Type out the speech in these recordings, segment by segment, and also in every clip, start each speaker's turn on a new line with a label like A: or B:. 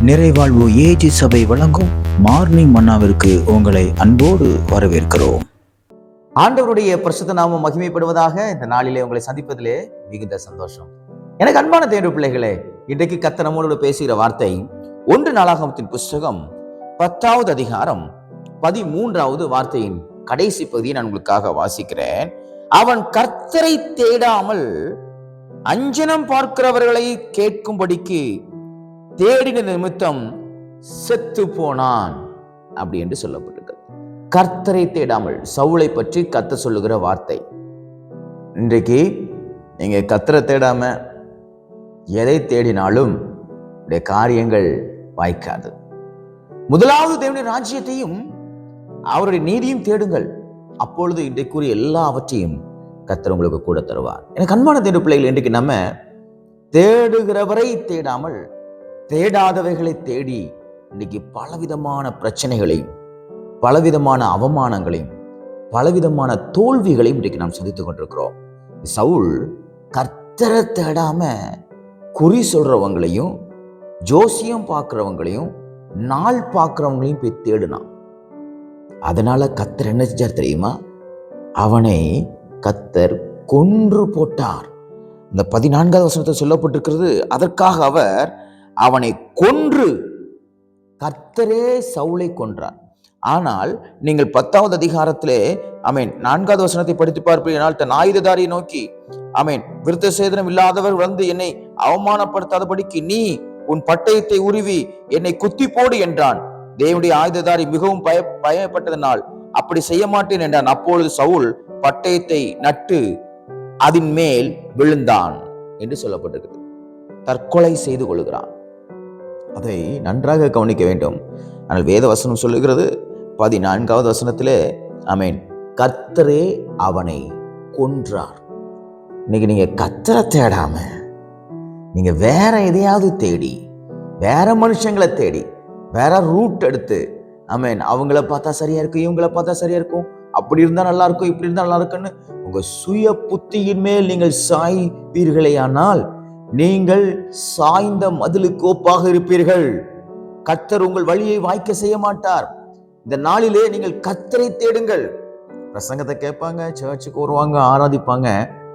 A: நிறைவாழ்வு AG சபை வழங்கும் morning மன்னாவிற்கு உங்களை அன்போடு வரவேற்கிறோம்.
B: ஆண்டவருடைய பரிசுத்த நாமம் மகிமைப்படுவதாக. இந்த நாளிலே உங்களை சந்திப்பதிலே மிகுந்த சந்தோஷம். எனக்கு அன்பான தேவனுடைய பிள்ளைகளே, இன்றைக்கு கர்த்தர் நம்மோடு பேசுகிற வார்த்தை 1 நாளாகமத்தின் புஸ்தகம் 10வது அதிகாரம் 13வது வார்த்தையின் கடைசி பகுதியை நான் உங்களுக்காக வாசிக்கிறேன். அவன் கர்த்தரை தேடாமல் அஞ்சனம் பார்க்கிறவர்களை கேட்கும்படிக்கு தேடின நிமித்தம் செத்து போனான் அப்படி என்று சொல்லப்பட்டிருக்கிறது. கர்த்தரை தேடாமல், சவுலை பற்றி கர்த்தர் சொல்லுகிற வார்த்தை. இன்றைக்கு நீங்க கர்த்தரை தேடாம எதை தேடினாலும் காரியங்கள் வாய்க்காது. முதலாவது தேவனுடைய ராஜ்யத்தையும் அவருடைய நீதியும் தேடுங்கள், அப்பொழுது இன்றைக்குரிய எல்லாவற்றையும் கர்த்தர் உங்களுக்கு கூட தருவார். எனக்கு அன்பான தேடு பிள்ளைகள், இன்றைக்கு நம்ம தேடுகிறவரை தேடாமல் தேடாதவைகளை தேடி இன்னைக்கு பலவிதமான பிரச்சனைகளையும் பலவிதமான அவமானங்களையும் பலவிதமான தோல்விகளையும் இன்றைக்கு நாம் சந்தித்துக் கொண்டிருக்கிறோம். சவுல் கர்த்தரை தேடாம குறி சொல்றவங்களையும் ஜோசியம் பார்க்கிறவங்களையும் நாள் பார்க்கிறவங்களையும் போய் தேடினான். அதனால கர்த்தர் என்ன செஞ்சார் தெரியுமா? அவனை கர்த்தர் கொன்று போட்டார். இந்த 14வது வசனத்தில் சொல்லப்பட்டிருக்கிறது, அதற்காக அவர் அவனை கொன்று, கர்த்தரே சவுலை கொன்றார். ஆனால் நீங்கள் 10வது அதிகாரத்திலே 4வது வசனத்தை படித்து பார்ப்பீர்கள். தன் ஆயுததாரியை நோக்கி விருத்த சேதனம் இல்லாதவர் வந்து என்னை அவமானப்படுத்தாதபடிக்கு நீ உன் பட்டயத்தை உருவி என்னை குத்தி போடு என்றான். தேவனுடைய ஆயுததாரி மிகவும் பயப்பட்டதனால் அப்படி செய்ய மாட்டேன் என்றான். அப்பொழுது சவுல் பட்டயத்தை நட்டு அதன் மேல் விழுந்தான் என்று சொல்லப்பட்டிருக்கிறது. தற்கொலை செய்து கொள்கிறான். அதை நன்றாக கவனிக்க வேண்டும். ஆனால் வேத வசனம் சொல்லுகிறது 14வது வசனத்திலே கர்த்தரே அவனை கொன்றார். இன்னைக்கு நீங்க கர்த்தரை தேடாம நீங்க வேற எதையாவது தேடி, வேற மனுஷங்களை தேடி, வேற ரூட் எடுத்து அவங்கள பார்த்தா சரியா இருக்கும், இவங்கள பார்த்தா சரியா இருக்கும், அப்படி இருந்தா நல்லா இருக்கும், இப்படி இருந்தா நல்லா இருக்குன்னு உங்க சுய புத்தியின் மேல் நீங்கள் சாய்வீர்களேயானால் நீங்கள் சாய்ந்த மதிலுக்கு ஒப்பாக இருப்பீர்கள். கர்த்தர் உங்கள் வழியை வாய்க்க செய்ய மாட்டார். இந்த நாளிலே நீங்கள் கர்த்தரை தேடுங்கள். பிரசங்கத்தை கேட்பாங்க, சர்ச்சுக்கு வருவாங்க, ஆராதிப்பாங்க.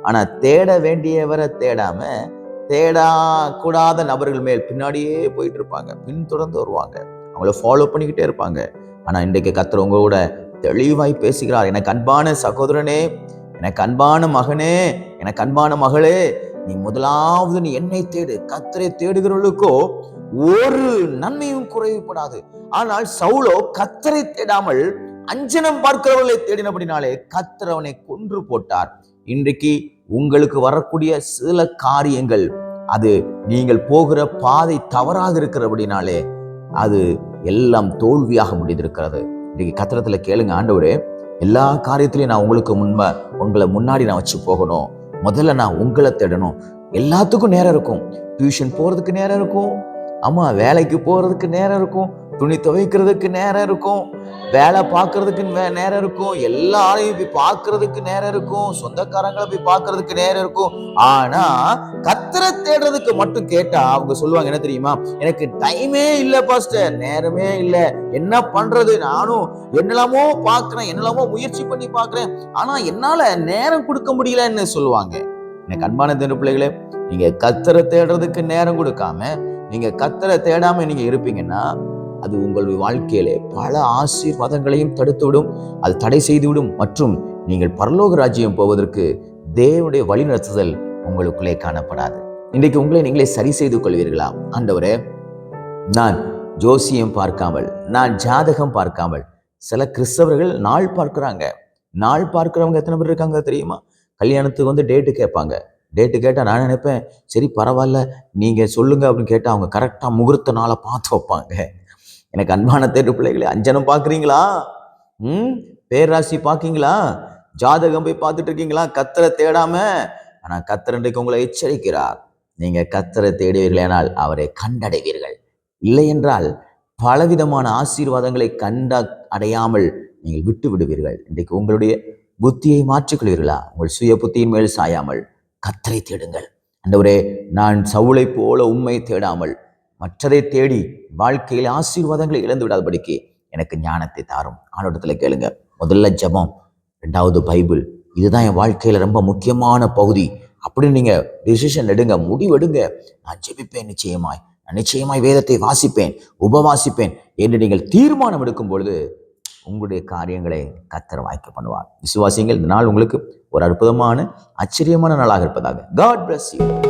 B: ஆனா தேட வேண்டியவரை தேடாம தேடக்கூடாத நபர்கள் மேல் பின்னாடியே போயிட்டு இருப்பாங்க, பின்தொடர்ந்து வருவாங்க, அவங்கள ஃபாலோ பண்ணிக்கிட்டே இருப்பாங்க. ஆனா இன்றைக்கு கர்த்தர் உங்களோட தெளிவாய் பேசுகிறார். எனக்கு அன்பான சகோதரனே, எனக்கு அன்பான மகனே, எனக்கு அன்பான மகளே, நீ முதலாவது நீ என்னை தேடு. கர்த்தரை தேடுகிறவர்களுக்கோ ஒரு நன்மையும் குறைவுபடாது. ஆனால் சவுலோ கர்த்தரை தேடாமல் அஞ்சனம் பார்க்கிறவர்களை தேடினபடினாலே கர்த்தர் அவனை கொன்று போட்டார். இன்றைக்கு உங்களுக்கு வரக்கூடிய சில காரியங்கள், அது நீங்கள் போகிற பாதை தவறாக இருக்கிறபடினாலே அது எல்லாம் தோல்வியாக முடிந்திருக்கிறது. இன்றைக்கு கர்த்தரத்துல கேளுங்க, ஆண்டவரே எல்லா காரியத்திலையும் நான் உங்களை முன்னாடி நான் வச்சு போகணும். முதல்ல நான் உங்களை தேடணும். எல்லாத்துக்கும் நேரம் இருக்கும். டியூஷன் போறதுக்கு நேரம் இருக்கும், வேலைக்கு போறதுக்கு நேரம் இருக்கும், துணி துவைக்கிறதுக்கு நேரம் இருக்கும், வேலை பார்க்கறதுக்கு நேரம் இருக்கும், எல்லாரையும் போய் பார்க்கறதுக்கு நேரம் இருக்கும், சொந்தக்காரங்களை போய் பார்க்கறதுக்கு நேரம் இருக்கும். ஆனா கர்த்தரை தேடுறதுக்கு மட்டும் கேட்டா அவங்க சொல்லுவாங்க, என்ன தெரியுமா? எனக்கு டைமே இல்லை பாஸ்டர், நேரமே இல்லை, என்ன பண்றது? நானும் என்னெல்லாமோ பார்க்கிறேன், என்னெல்லாமோ முயற்சி பண்ணி பார்க்கிறேன், ஆனா என்னால நேரம் கொடுக்க முடியலன்னு சொல்லுவாங்க. எனக்கு அன்பான தேவனுடைய பிள்ளைகளே, நீங்க கர்த்தரை தேடுறதுக்கு நேரம் கொடுக்காம நீங்க கர்த்தரை தேடாம நீங்க இருப்பீங்கன்னா அது உங்களுடைய வாழ்க்கையிலே பல ஆசீர்வாதங்களையும் தடுத்துவிடும், அது தடை செய்துவிடும். மற்றும் நீங்கள் பரலோக ராஜ்யம் போவதற்கு தேவனுடைய வழிநடத்துதல் உங்களுக்குள்ளே காணப்படாது. இன்றைக்கு உங்களை நீங்களே சரி செய்து கொள்வீர்களா? ஆண்டவரே, நான் ஜோசியம் பார்க்காமல், நான் ஜாதகம் பார்க்காமல், சில கிறிஸ்தவர்கள் நாள் பார்க்கிறாங்க. நாள் பார்க்கிறவங்க எத்தனை பேர் இருக்காங்க தெரியுமா? கல்யாணத்துக்கு வந்து டேட்டு கேட்பாங்க. டேட்டு கேட்டால் நான் நினைப்பேன், சரி பரவாயில்ல நீங்கள் சொல்லுங்க அப்படின்னு கேட்டால் அவங்க கரெக்டாக முகூர்த்த நாளை பார்த்து வைப்பாங்க. எனக்கு அன்பான தேடு பிள்ளைகளே, அஞ்சனம் பார்க்குறீங்களா? பேராசி பார்க்கீங்களா? ஜாதகம் போய் பார்த்துட்டு இருக்கீங்களா? கர்த்தரை தேடாம. ஆனால் கர்த்தர் இன்றைக்கு உங்களை எச்சரிக்கிறார், நீங்கள் கர்த்தரை தேடுவீர்களானால் அவரை கண்டடைவீர்கள். இல்லை என்றால் பலவிதமான ஆசீர்வாதங்களை அடையாமல் நீங்கள் விட்டு விடுவீர்கள். இன்றைக்கு உங்களுடைய புத்தியை மாற்றிக்கொள்வீர்களா? உங்கள் சுய புத்தியின் மேல் சாயாமல் கர்த்தரை தேடுங்கள். ஆண்டவரே, நான் சவுலை போல உம்மை தேடாமல் மற்றதை தேடி வாழ்க்கையில் ஆசீர்வாதங்களை இழந்து விடாதபடிக்கு எனக்கு ஞானத்தை தாரும். ஆண்டவரிடத்துல கேளுங்க. முதல்ல ஜெபம், 2வது பைபிள். இதுதான் என் வாழ்க்கையில ரொம்ப முக்கியமான பகுதி அப்படின்னு நீங்க டிசிஷன் எடுங்க, முடிவெடுங்க. நான் ஜெபிப்பேன் நிச்சயமாய், நான் நிச்சயமாய் வேதத்தை வாசிப்பேன், உபவாசிப்பேன் என்று நீங்கள் தீர்மானம் எடுக்கும் பொழுது உங்களுடைய காரியங்களை கர்த்தர் வாய்க்க பண்ணுவார். விசுவாசிங்கள். இந்த நாள் உங்களுக்கு ஒரு அற்புதமான ஆச்சரியமான நாளாக இருப்பதாக. God bless you.